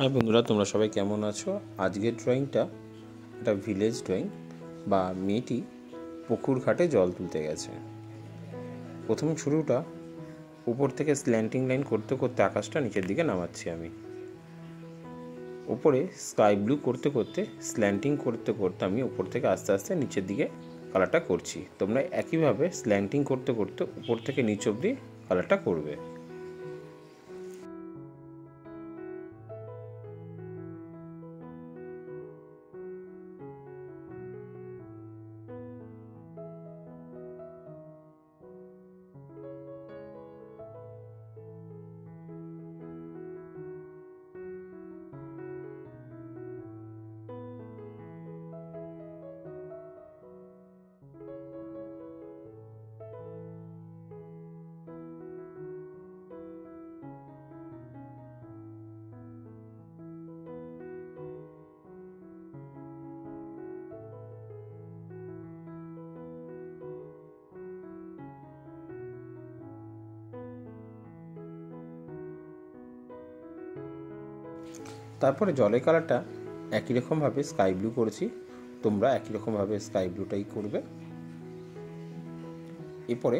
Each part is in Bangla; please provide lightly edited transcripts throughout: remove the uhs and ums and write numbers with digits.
হাই বন্ধুরা, তোমরা সবাই কেমন আছো? আজকের ড্রয়িংটা একটা ভিলেজ ড্রয়িং বা মেয়েটি পুকুর ঘাটে জল তুলতে গেছে। প্রথম শুরুটা উপর থেকে স্ল্যান্টিং লাইন করতে করতে আকাশটা নিচের দিকে নামাচ্ছি আমি। উপরে স্কাই ব্লু করতে করতে স্ল্যান্টিং করতে করতে আমি উপর থেকে আস্তে আস্তে নিচের দিকে কালারটা করছি। তোমরা একইভাবে স্ল্যান্টিং করতে করতে উপর থেকে নিচ অবধি কালারটা করবে। তারপরে জলের কালারটা একই রকমভাবে স্কাই ব্লু করেছি। তোমরা একই রকমভাবে স্কাই ব্লুটাই করবে। এরপরে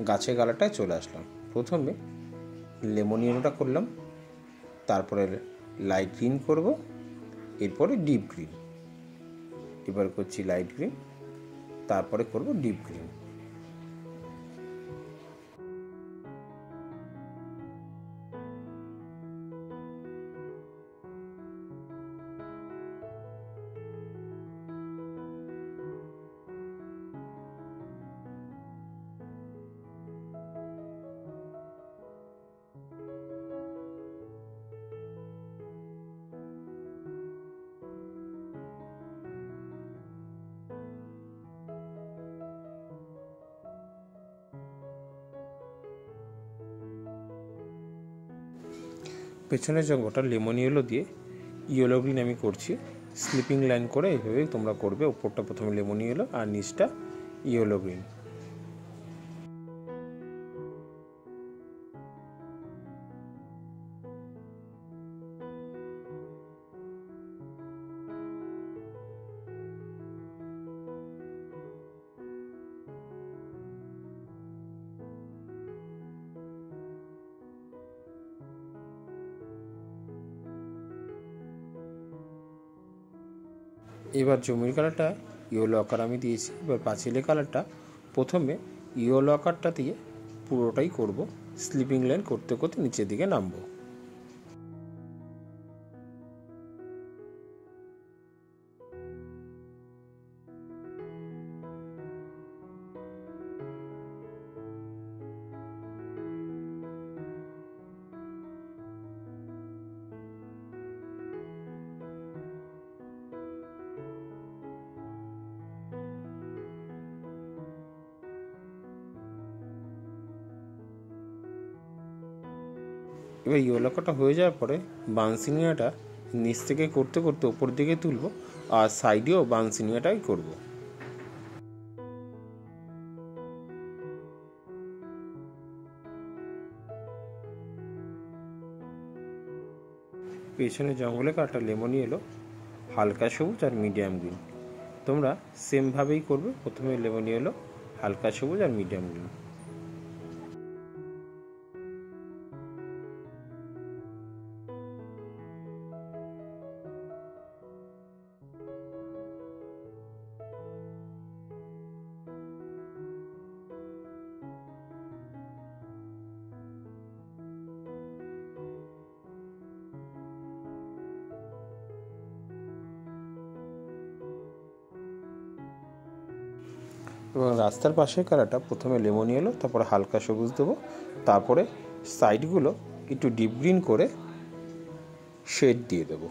গাছের কালারটায় চলে আসলাম। প্রথমে লেমন ইয়েলোটা করলাম, তারপরে লাইট গ্রিন করব, এরপরে ডিপ গ্রিন, এবার করছি লাইট গ্রিন, তারপরে করব ডিপ গ্রিন। পেছনের জঙ্গলটা লেমন ইয়েলো দিয়ে ইয়েলো গ্রিন আমি করছি। স্লিপিং লাইন করে এইভাবেই তোমরা করবে। উপরটা প্রথমে লেমন ইয়েলো আর নিচটা ইয়েলো গ্রিন। এবার জমির কালারটা ইয়েলো আকার আমি দিয়েছি। এবার পাঁচিলের কালারটা প্রথমে ইয়েলো আকারটা দিয়ে পুরোটাই করব। স্লিপিং লাইন করতে করতে নিচের দিকে নামবো। এবার ইয়েলো কাটা হয়ে যাওয়ার পরে বানসিনিয়াটা নিচ থেকে করতে করতে ওপর দিকে তুলব, আর সাইডেও বানসিনিয়াটাই করব। পেছনে জঙ্গলে কাটা লেমন ইয়েলো, হালকা সবুজ আর মিডিয়াম গ্রিন। তোমরা সেমভাবেই করবে। প্রথমে লেমন ইয়েলো, হালকা সবুজ আর মিডিয়াম গ্রিন। এবং রাস্তার পাশের কালারটা প্রথমে লেমন ইয়েলো, তারপরে হালকা সবুজ দেবো, তারপরে সাইডগুলো একটু ডিপ গ্রিন করে শেড দিয়ে দেবো।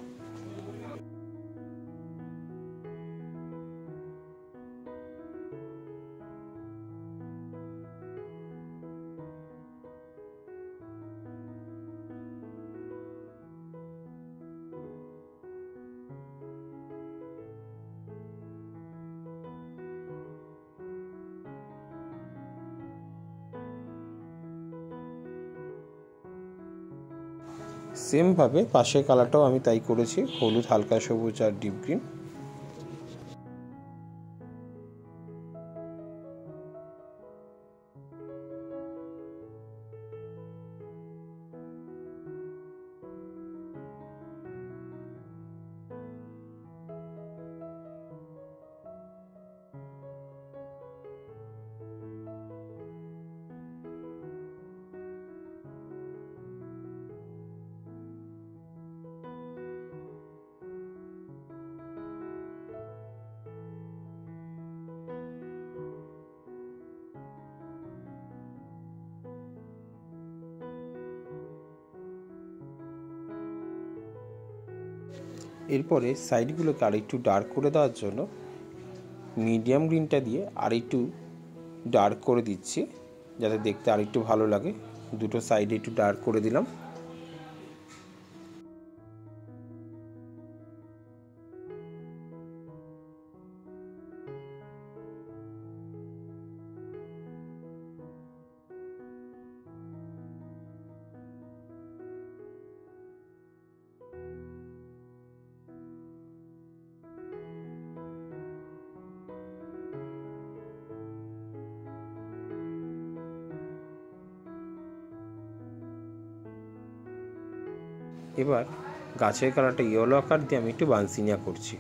সেমভাবে পাশের কালারটাও আমি তাই করেছি, হলুদ, হালকা সবুজ আর ডিপ গ্রিন। এরপরে সাইডগুলোকে আরেকটু ডার্ক করে দেওয়ার জন্য মিডিয়াম গ্রিনটা দিয়ে আরেকটু ডার্ক করে দিচ্ছি, যাতে দেখতে আরেকটু ভালো লাগে। দুটো সাইডে একটু ডার্ক করে দিলাম। এবার গাছের কালারটা ইয়েলো আকার দিয়ে আমি একটু বানসিনিয়া করছি।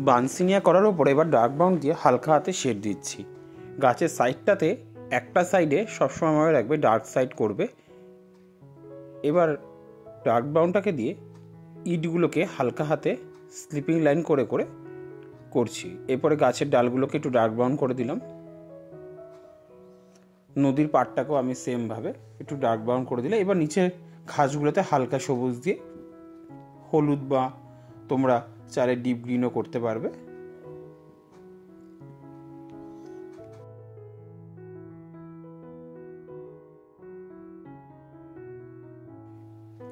বানসিনিয়া করার ওপর এবার ডার্ক ব্রাউন দিয়ে হালকা হাতে শেড দিচ্ছি। গাছের সাইডটাতে একটা সাইডে সবসময় মনে রাখবে ডার্ক সাইড করবে। এবার ডার্ক ব্রাউনটাকে দিয়ে ইটগুলোকে হালকা হাতে স্লিপিং লাইন করে করে করছি। এরপরে গাছের ডালগুলোকে একটু ডার্ক ব্রাউন করে দিলাম। নদীর পাড়টাকেও আমি সেমভাবে একটু ডার্ক ব্রাউন করে দিলাম। এবার নিচের ঘাসগুলোতে হালকা সবুজ দিয়ে হলুদ বা তোমরা চারে ডিপ গ্রিনও করতে পারবে।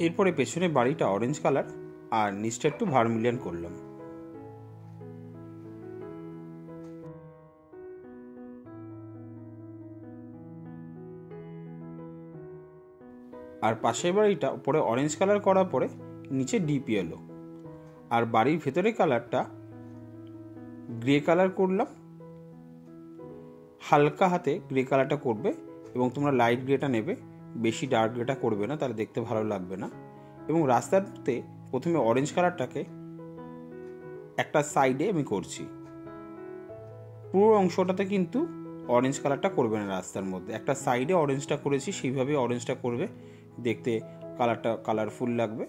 এরপরে পেছনে বাড়িটা অরেঞ্জ কালার আর নিচটা একটু ভার্মিলিয়ন করলাম। আর পাশের বাড়িটা উপরে অরেঞ্জ কালার করার পরে নিচে ডিপ ইয়েলো, আর বাড়ির ভেতরে কালারটা গ্রে কালার করলাম। হালকা হাতে গ্রে কালারটা করবে এবং তোমরা লাইট গ্রেটা নেবে, বেশি ডার্ক গ্রেটা করবে না, তাহলে দেখতে ভালো লাগবে না। এবং রাস্তাতে প্রথমে অরেঞ্জ কালারটাকে একটা সাইডে আমি করছি, পুরো অংশটাতে কিন্তু অরেঞ্জ কালারটা করবে না। রাস্তার মধ্যে একটা সাইডে অরেঞ্জটা করেছি, সেইভাবে অরেঞ্জটা করবে, দেখতে কালারটা কালারফুল লাগবে।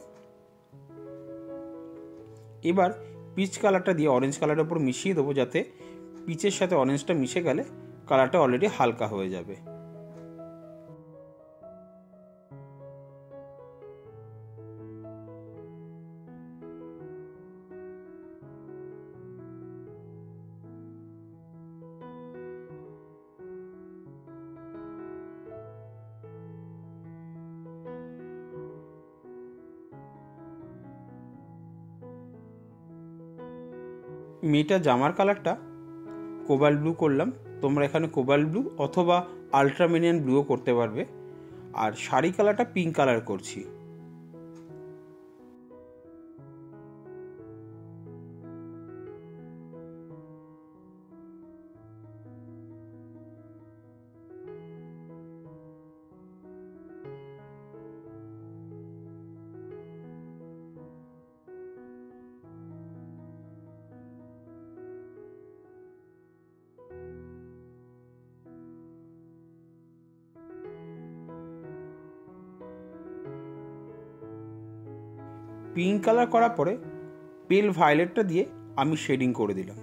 এবার পিচ কালারটা দিয়ে অরেঞ্জ কালারের উপর মিশিয়ে দেবো, যাতে পিচের সাথে অরেঞ্জটা মিশে গেলে কালারটা অলরেডি হালকা হয়ে যাবে। মেয়েটার জামার কালারটা কোবাল্ট ব্লু করলাম। তোমরা এখানে কোবাল্ট ব্লু অথবা আলট্রামেনিয়ান ব্লুও করতে পারবে। আর শাড়ি কালারটা পিঙ্ক কালার করছি। পিঙ্ক কালার করার পরে পেল ভায়োলেটটা দিয়ে আমি শেডিং করে দিলাম।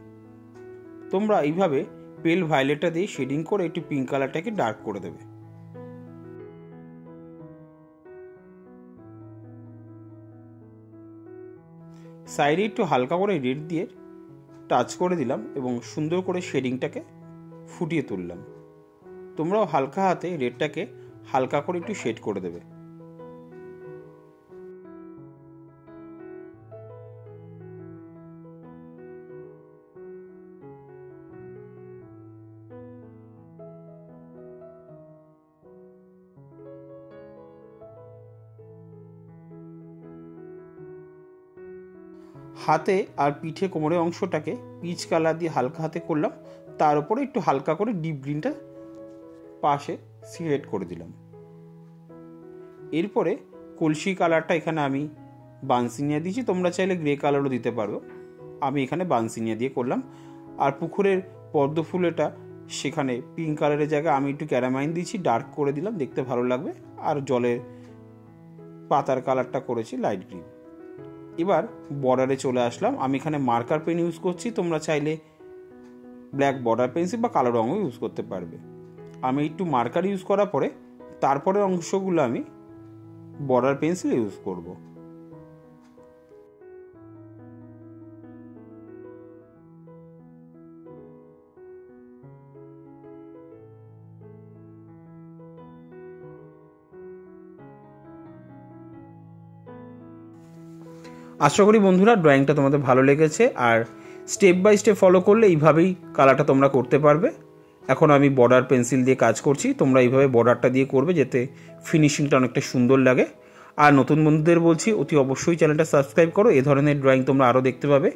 তোমরা এইভাবে পেল ভায়োলেটটা দিয়ে শেডিং করে একটু পিঙ্ক কালারটাকে ডার্ক করে দেবে। সাইডে একটু হালকা করে রেড দিয়ে টাচ করে দিলাম এবং সুন্দর করে শেডিংটাকে ফুটিয়ে তুললাম। তোমরাও হালকা হাতে রেডটাকে হালকা করে একটু শেড করে দেবে। হাতে আর পিঠে কোমরের অংশটাকে পিচ কালার দিয়ে হালকা হাতে করলাম, তার উপরে একটু হালকা করে ডিপ গ্রিনটা পাশে শেড করে দিলাম। এরপরে কলসি কালারটা এখানে আমি বানসিনিয়া দিয়েছি, তোমরা চাইলে গ্রে কালারও দিতে পারো, আমি এখানে বানসিনিয়া দিয়ে করলাম। আর পুকুরের পদ্ম ফুলেটা সেখানে পিঙ্ক কালারের জায়গায় আমি একটু ক্যারামাইন দিয়েছি, ডার্ক করে দিলাম, দেখতে ভালো লাগবে। আর জলের পাতার কালারটা করেছি লাইট গ্রিন। এবার বর্ডারে চলে আসলাম। আমি এখানে মার্কার পেন ইউজ করছি, তোমরা চাইলে ব্ল্যাক বর্ডার পেন্সিল বা কালো রঙও ইউজ করতে পারবে। আমি একটু মার্কার ইউজ করার পরে তারপরে অংশগুলো আমি বর্ডার পেন্সিল ইউজ করব। আশা করি বন্ধুরা ড্রয়িংটা তোমাদের ভালো লেগেছে, আর স্টেপ বাই স্টেপ ফলো করলে এইভাবেই কালারটা তোমরা করতে পারবে। এখন আমি বর্ডার পেন্সিল দিয়ে কাজ করছি, তোমরা এইভাবে বর্ডারটা দিয়ে করবে যাতে ফিনিশিংটা অনেকটা সুন্দর লাগে। আর নতুন বন্ধুদের বলছি অতি অবশ্যই চ্যানেলটা সাবস্ক্রাইব করো, এ ধরনের ড্রয়িং তোমরা আরও দেখতে পাবে।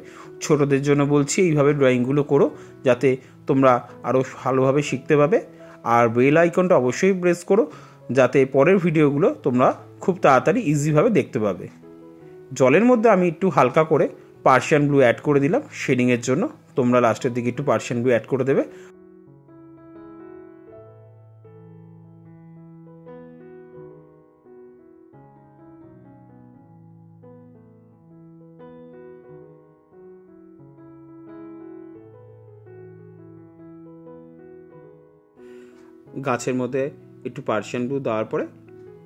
ছোটদের জন্য বলছি এইভাবে ড্রয়িংগুলো করো যাতে তোমরা আরও ভালোভাবে শিখতে পাবে। আর বেল আইকনটা অবশ্যই প্রেস করো যাতে পরের ভিডিওগুলো তোমরা খুব তাড়াতাড়ি ইজিভাবে দেখতে পাবে। জলের মধ্যে আমি একটু হালকা করে পার্সিয়ান ব্লু অ্যাড করে দিলাম শেডিংয়ের জন্য, তোমরা লাস্টের দিকে একটু পার্সিয়ান ব্লু অ্যাড করে দেবে। গাছের মধ্যে একটু পার্সিয়ান ব্লু দেওয়ার পরে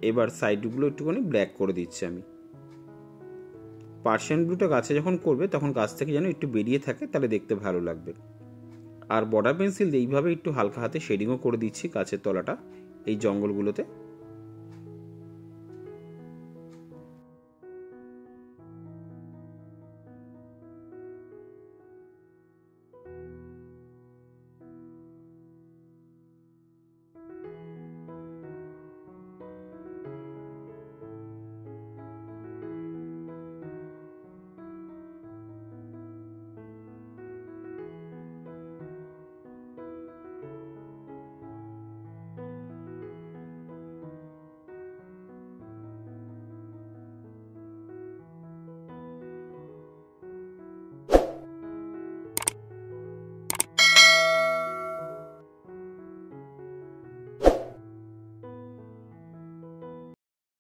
এবার সাইডগুলো একটুখানি ব্ল্যাক করে দিচ্ছি আমি। পার্সিয়ান ব্লুটা গাছে যখন করবে তখন গাছ থেকে যেন একটু বেরিয়ে থাকে, তাহলে দেখতে ভালো লাগবে। আর বর্ডার পেন্সিল দিয়ে এইভাবে একটু হালকা হাতে শেডিংও করে দিচ্ছি গাছের তলাটা এই জঙ্গলগুলোতে।